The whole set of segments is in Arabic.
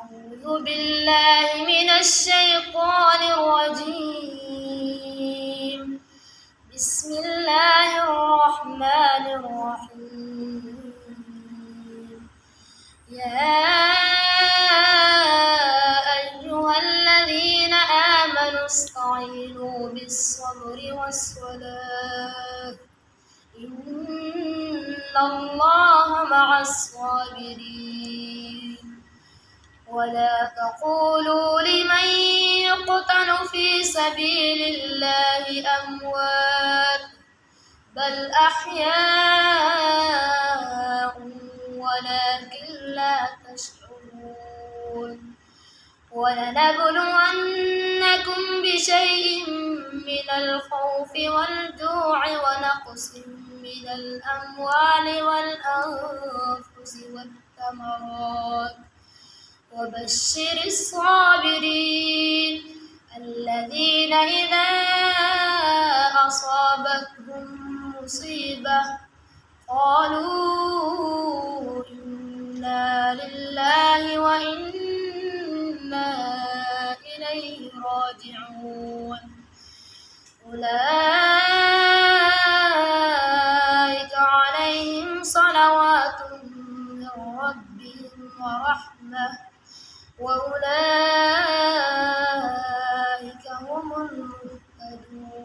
أعوذ بالله من الشيطان الرجيم. بسم الله الرحمن الرحيم. يا أيها الذين آمنوا استعينوا بالصبر والصلاة إن الله مع الصابرين. ولا تقولوا لمن يقتل في سبيل الله أموات بل أحياء ولكن لا تشعرون. ولنبلونكم بشيء من الخوف والجوع ونقص من الأموال والأنفس والثمرات وبشر الصابرين الذين إذا أصابتهم مصيبة قالوا إنا لله وإنا إليه راجعون. أولئك عليهم صلوات من ربهم ورحمة وأولئك هم المهتدون.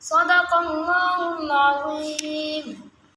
صدق الله العظيم.